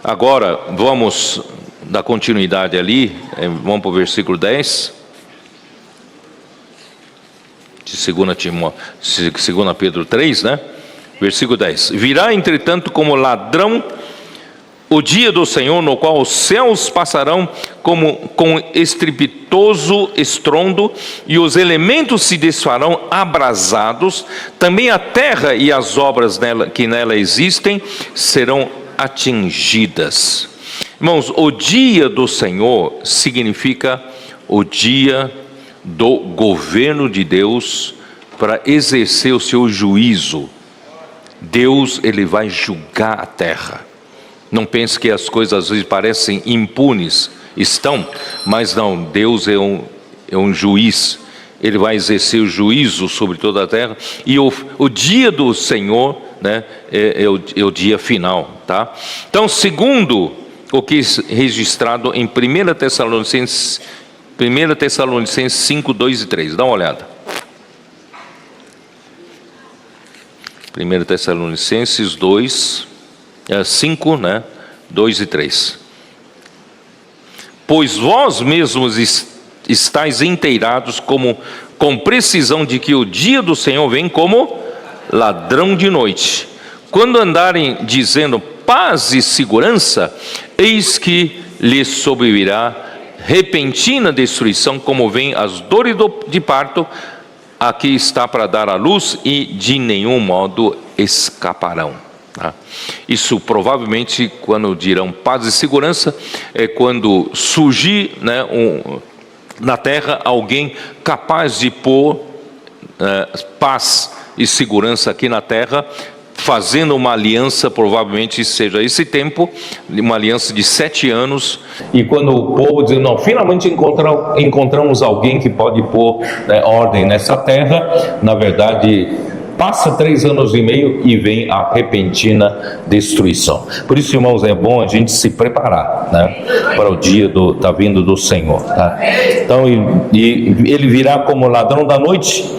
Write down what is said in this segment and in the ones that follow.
Agora, vamos dar continuidade ali, vamos para o versículo 10, de 2 Pedro 3, né? Versículo 10. Virá, entretanto, como ladrão o dia do Senhor, no qual os céus passarão com estrepitoso estrondo, e os elementos se desfarão abrasados, também a terra e as obras que nela existem serão atingidas. Irmãos, o dia do Senhor significa o dia do governo de Deus para exercer o seu juízo. Deus, ele vai julgar a terra. Não pense que as coisas às vezes parecem impunes, estão, mas não, Deus é um juiz, ele vai exercer o juízo sobre toda a terra, e o dia do Senhor, né, é o dia final, tá? Então, segundo o que é registrado em 1 Tessalonicenses 5, 2 e 3, dá uma olhada. 1 Tessalonicenses 5, né? 2 e 3. Pois vós mesmos estáis inteirados com precisão de que o dia do Senhor vem como ladrão de noite. Quando andarem dizendo paz e segurança, eis que lhes sobrevirá repentina destruição, como vem as dores de parto, aqui está para dar à luz, e de nenhum modo escaparão. Isso provavelmente, quando dirão paz e segurança, é quando surgir, né, na terra alguém capaz de pôr paz e segurança aqui na terra, fazendo uma aliança, provavelmente seja esse tempo, uma aliança de 7 anos, e quando o povo diz, não, finalmente encontramos alguém que pode pôr, né, ordem nessa terra, na verdade, passa 3 anos e meio e vem a repentina destruição. Por isso, irmãos, é bom a gente se preparar, né, para o dia da vinda do Senhor, tá? Então, e ele virá como ladrão da noite,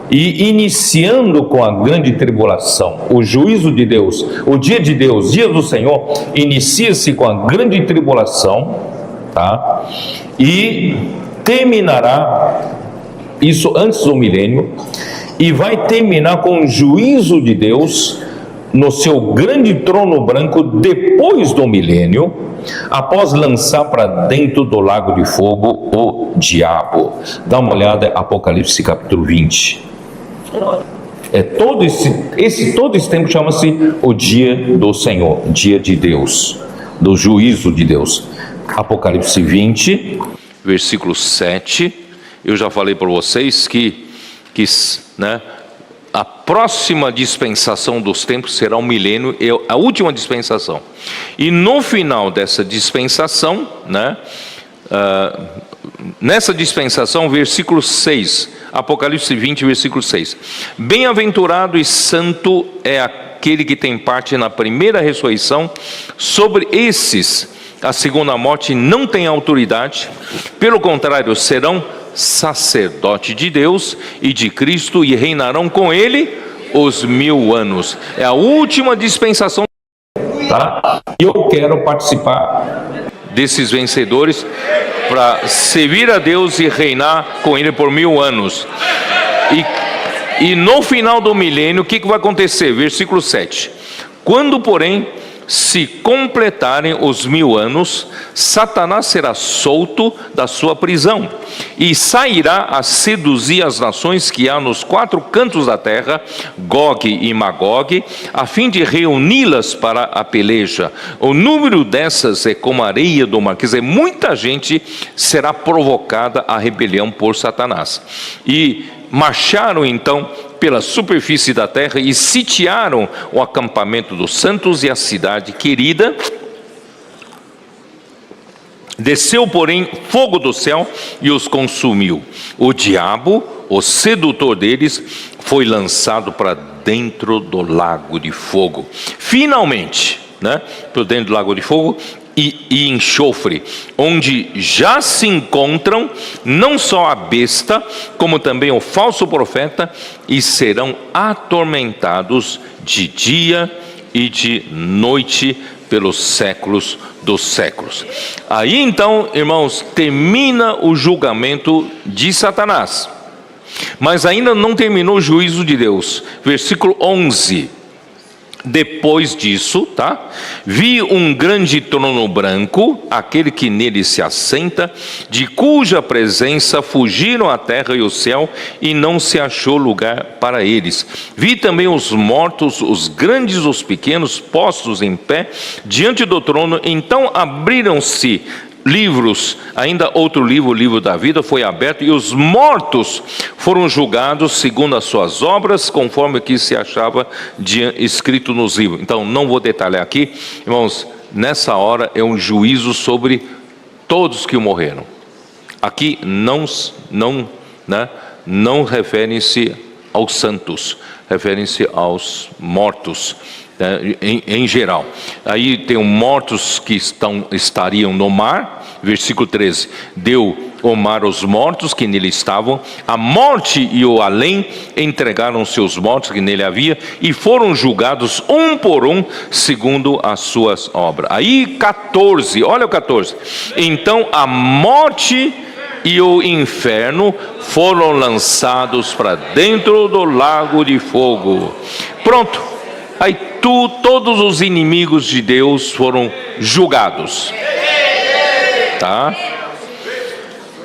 e iniciando com a grande tribulação, o juízo de Deus, o dia de Deus, dia do Senhor, inicia-se com a grande tribulação, tá? E terminará, isso antes do milênio, e vai terminar com o juízo de Deus no seu grande trono branco depois do milênio, após lançar para dentro do lago de fogo o diabo. Dá uma olhada, Apocalipse capítulo 20. Todo esse tempo chama-se o dia do Senhor, dia de Deus, do juízo de Deus. Apocalipse 20, versículo 7. Eu já falei para vocês que né, a próxima dispensação dos tempos será um milênio, a última dispensação. E no final dessa dispensação, né, nessa dispensação, versículo 6, Apocalipse 20, versículo 6. Bem-aventurado e santo é aquele que tem parte na primeira ressurreição. Sobre esses, a segunda morte não tem autoridade, pelo contrário, serão sacerdote de Deus e de Cristo, e reinarão com ele os 1000 anos. É a última dispensação, tá? Eu quero participar desses vencedores para servir a Deus e reinar com ele por 1000 anos. E no final do milênio, o que vai acontecer? Versículo 7. Quando, porém, se completarem os 1000 anos, Satanás será solto da sua prisão e sairá a seduzir as nações que há nos 4 cantos da terra, Gog e Magog, a fim de reuni-las para a peleja. O número dessas é como a areia do mar, quer dizer, muita gente será provocada à rebelião por Satanás. E marcharam então pela superfície da terra e sitiaram o acampamento dos santos e a cidade querida. Desceu, porém, fogo do céu e os consumiu. O diabo, o sedutor deles, foi lançado para dentro do lago de fogo. Finalmente, né, para dentro do lago de fogo e enxofre, onde já se encontram não só a besta, como também o falso profeta, e serão atormentados de dia e de noite pelos séculos dos séculos. Aí então, irmãos, termina o julgamento de Satanás. Mas ainda não terminou o juízo de Deus. Versículo 11. Depois disso, vi um grande trono branco, aquele que nele se assenta, de cuja presença fugiram a terra e o céu, e não se achou lugar para eles. Vi também os mortos, os grandes e os pequenos, postos em pé diante do trono. Então abriram-se livros, ainda outro livro, o livro da vida, foi aberto, e os mortos foram julgados segundo as suas obras, conforme o que se achava escrito nos livros. Então, não vou detalhar aqui, irmãos, nessa hora é um juízo sobre todos que morreram. Aqui não referem-se aos santos, referem-se aos mortos, em geral. Aí tem mortos que estariam no mar. Versículo 13, deu o mar aos mortos que nele estavam, a morte e o além entregaram seus mortos que nele havia, e foram julgados um por um, segundo as suas obras. Aí 14, olha o 14, então a morte e o inferno foram lançados para dentro do lago de fogo. Pronto. Aí todos os inimigos de Deus foram julgados.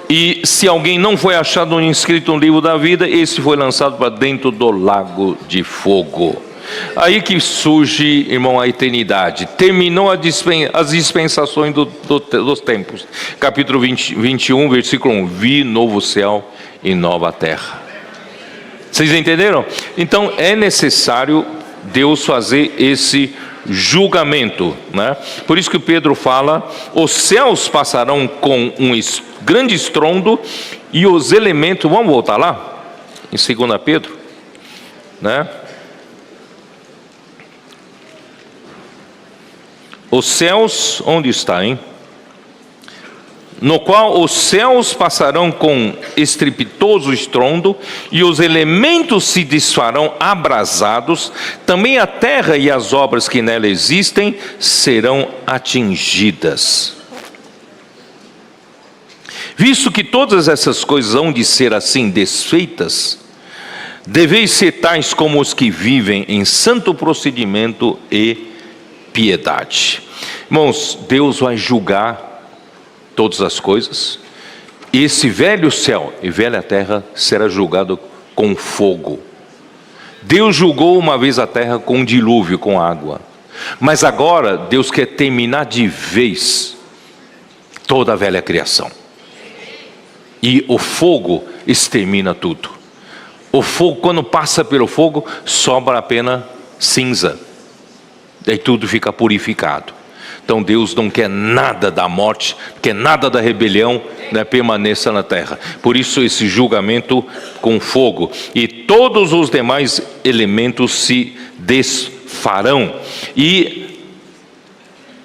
E se alguém não foi achado inscrito no livro da vida, esse foi lançado para dentro do lago de fogo. Aí que surge, irmão, a eternidade. Terminou as dispensações dos tempos. Capítulo 21, versículo 1. Vi novo céu e nova terra. Vocês entenderam? Então é necessário Deus fazer esse julgamento, Por isso que Pedro fala: os céus passarão com um grande estrondo, e os elementos, vamos voltar lá, em 2 Pedro, Os céus, onde está, No qual os céus passarão com estrepitoso estrondo, e os elementos se desfarão abrasados, também a terra e as obras que nela existem serão atingidas. Visto que todas essas coisas hão de ser assim desfeitas, deveis ser tais como os que vivem em santo procedimento e piedade. Irmãos, Deus vai julgar todas as coisas. Esse velho céu e velha terra será julgado com fogo. Deus julgou uma vez a terra com um dilúvio, com água. Mas agora Deus quer terminar de vez toda a velha criação. E o fogo extermina tudo. O fogo, quando passa pelo fogo, sobra apenas cinza. Daí tudo fica purificado. Então Deus não quer nada da morte, quer nada da rebelião, permaneça na terra. Por isso esse julgamento com fogo. E todos os demais elementos se desfarão. E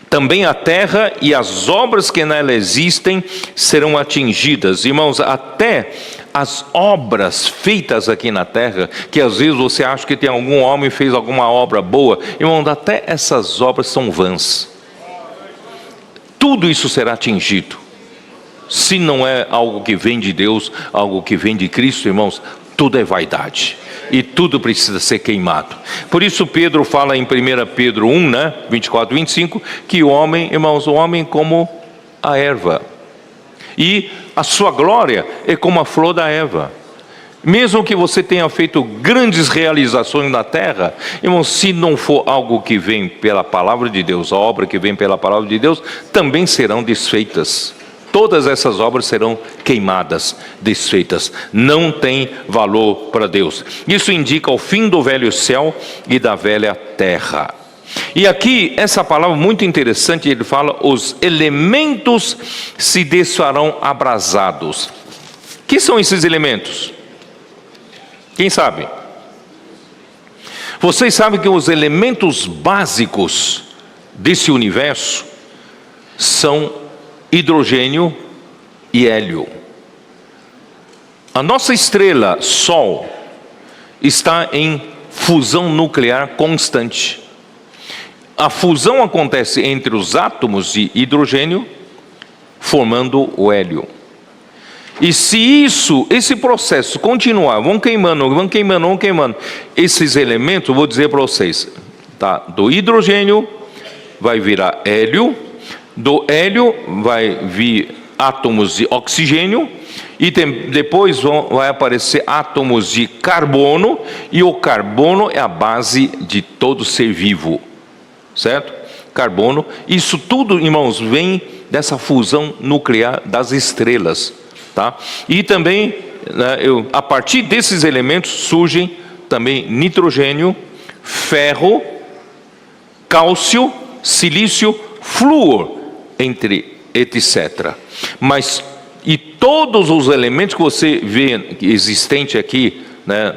também a terra e as obras que nela existem serão atingidas. Irmãos, até as obras feitas aqui na terra, que às vezes você acha que tem algum homem que fez alguma obra boa, irmãos, até essas obras são vãs. Tudo isso será atingido. Se não é algo que vem de Deus, algo que vem de Cristo, irmãos, tudo é vaidade. E tudo precisa ser queimado. Por isso Pedro fala em 1 Pedro 1, 24, 25, que o homem, irmãos, o homem como a erva. E a sua glória é como a flor da erva. Mesmo que você tenha feito grandes realizações na terra, irmãos, se não for algo que vem pela palavra de Deus, a obra que vem pela palavra de Deus, também serão desfeitas. Todas essas obras serão queimadas, desfeitas. Não tem valor para Deus. Isso indica o fim do velho céu e da velha terra. E aqui, essa palavra muito interessante, ele fala: os elementos se desfarão abrasados. Que são esses elementos? Quem sabe? Vocês sabem que os elementos básicos desse universo são hidrogênio e hélio. A nossa estrela, Sol, está em fusão nuclear constante. a fusão acontece entre os átomos de hidrogênio, formando o hélio. E se esse processo continuar, vão queimando, esses elementos, eu vou dizer para vocês, tá? Do hidrogênio vai virar hélio, do hélio vai vir átomos de oxigênio, e depois vai aparecer átomos de carbono, e o carbono é a base de todo ser vivo, certo? Carbono, isso tudo, irmãos, vem dessa fusão nuclear das estrelas, tá? E também, né, a partir desses elementos surgem também nitrogênio, ferro, cálcio, silício, flúor, entre etc. Mas e todos os elementos que você vê existente aqui, né,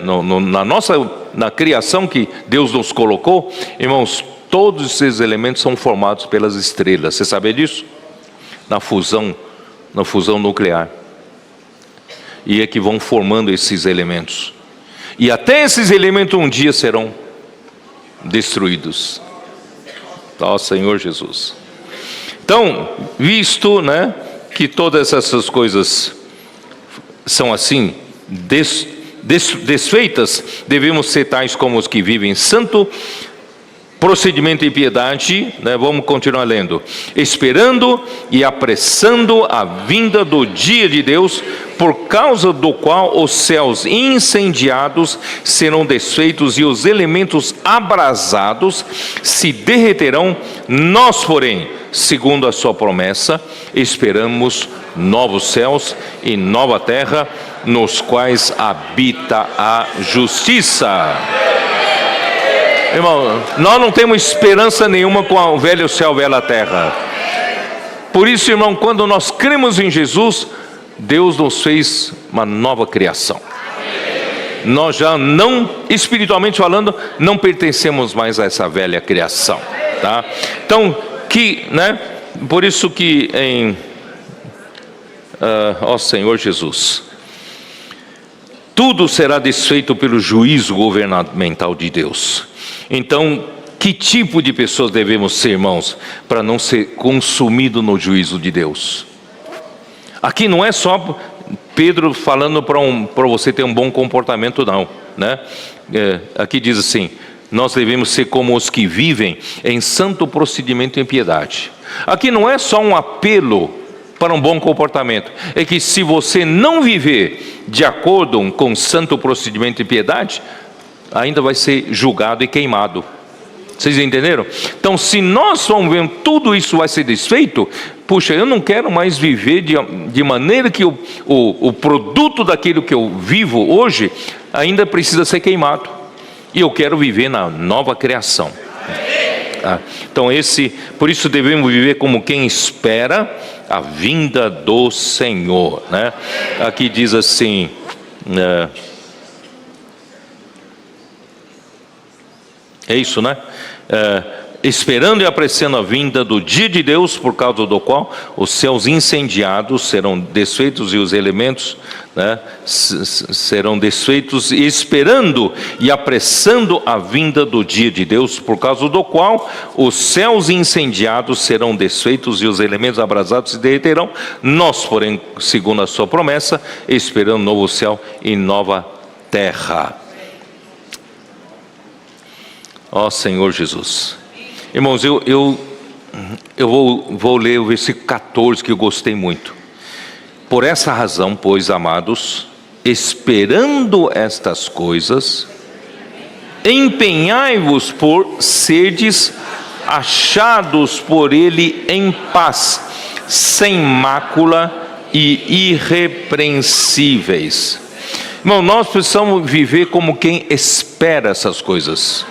na criação que Deus nos colocou, irmãos, todos esses elementos são formados pelas estrelas. Você sabia disso? Na fusão nuclear. E é que vão formando esses elementos. E até esses elementos um dia serão destruídos. Ó Senhor Jesus. Então, visto, né, que todas essas coisas são assim, desfeitas, devemos ser tais como os que vivem santo procedimento e piedade, né? Vamos continuar lendo. Esperando e apressando a vinda do dia de Deus, por causa do qual os céus incendiados serão desfeitos e os elementos abrasados se derreterão. Nós, porém, segundo a sua promessa, esperamos novos céus e nova terra, nos quais habita a justiça. Irmão, nós não temos esperança nenhuma com o velho céu, velha terra. Por isso, irmão, quando nós cremos em Jesus, Deus nos fez uma nova criação. Nós já não, espiritualmente falando, não pertencemos mais a essa velha criação, tá? Então, por isso que ó Senhor Jesus, tudo será desfeito pelo juízo governamental de Deus. Então, que tipo de pessoas devemos ser, irmãos, para não ser consumido no juízo de Deus? Aqui não é só Pedro falando para você ter um bom comportamento, não, né? Aqui diz assim: nós devemos ser como os que vivem em santo procedimento e em piedade. Aqui não é só um apelo para um bom comportamento, é que se você não viver de acordo com santo procedimento e piedade, ainda vai ser julgado e queimado. Vocês entenderam? Então, se nós vamos ver tudo isso vai ser desfeito, puxa, eu não quero mais viver de maneira que o produto daquilo que eu vivo hoje ainda precisa ser queimado. E eu quero viver na nova criação. Então por isso devemos viver como quem espera a vinda do Senhor, né? Aqui diz assim, é isso, né? Esperando e apreciando a vinda do dia de Deus, por causa do qual os céus incendiados serão desfeitos e os elementos, né, serão desfeitos, esperando e apressando a vinda do dia de Deus, por causa do qual os céus incendiados serão desfeitos e os elementos abrasados se derreterão. Nós, porém, segundo a sua promessa, esperando novo céu e nova terra. Ó Senhor Jesus. Irmãos, eu vou ler o versículo 14, que eu gostei muito. Por essa razão, pois, amados, esperando estas coisas, empenhai-vos por serdes achados por Ele em paz, sem mácula e irrepreensíveis. Irmão, nós precisamos viver como quem espera essas coisas.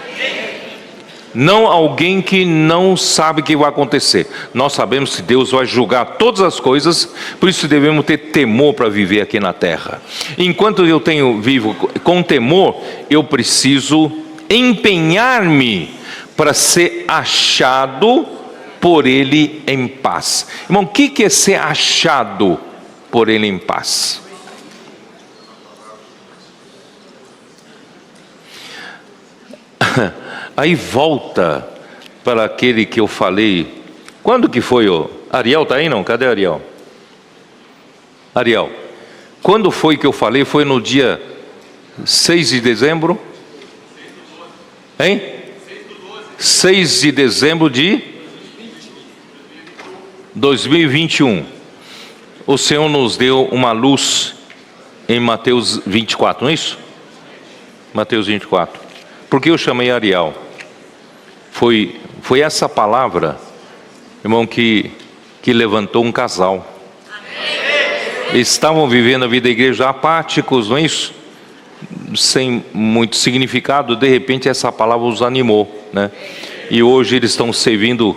Não alguém que não sabe o que vai acontecer. Nós sabemos que Deus vai julgar todas as coisas, por isso devemos ter temor para viver aqui na terra. Enquanto eu vivo com temor, eu preciso empenhar-me para ser achado por Ele em paz. Irmão, o que é ser achado por Ele em paz? Aí volta para aquele que eu falei. Quando que foi o Ariel? Está aí não? Cadê Ariel? Ariel, quando foi que eu falei? Foi no dia 6 de dezembro? Hein? 6 de dezembro de 2021. O Senhor nos deu uma luz em Mateus 24, não é isso? Mateus 24. Por que eu chamei Ariel? Foi essa palavra, irmão, que levantou um casal. Eles estavam vivendo a vida da igreja apáticos, não é isso? Sem muito significado. De repente essa palavra os animou, né? E hoje eles estão servindo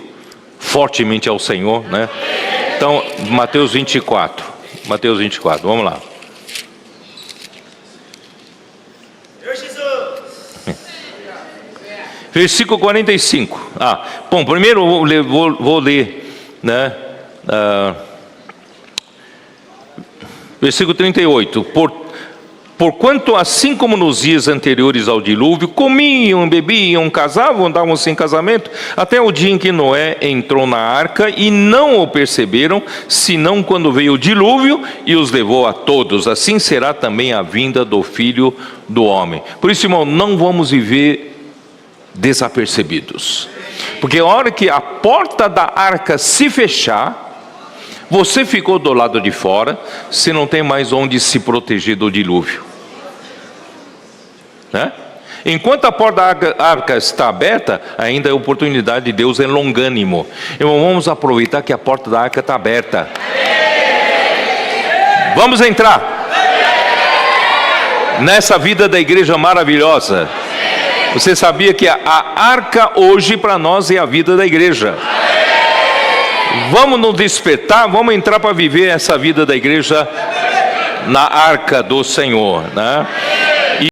fortemente ao Senhor, né? Então, Mateus 24, vamos lá. Versículo 45. Bom, primeiro vou ler, né? Versículo 38. Porquanto assim como nos dias anteriores ao dilúvio, comiam, bebiam, casavam, andavam sem casamento, até o dia em que Noé entrou na arca, e não o perceberam, senão quando veio o dilúvio e os levou a todos. Assim será também a vinda do Filho do Homem. Por isso, irmão, não vamos viver desapercebidos, porque a hora que a porta da arca se fechar, você ficou do lado de fora, você não tem mais onde se proteger do dilúvio, né? Enquanto a porta da arca está aberta, ainda é oportunidade de Deus, é longânimo. Irmão, vamos aproveitar que a porta da arca está aberta. Vamos entrar nessa vida da igreja maravilhosa. Você sabia que a arca hoje para nós é a vida da igreja? Vamos nos despertar, vamos entrar para viver essa vida da igreja na arca do Senhor, né?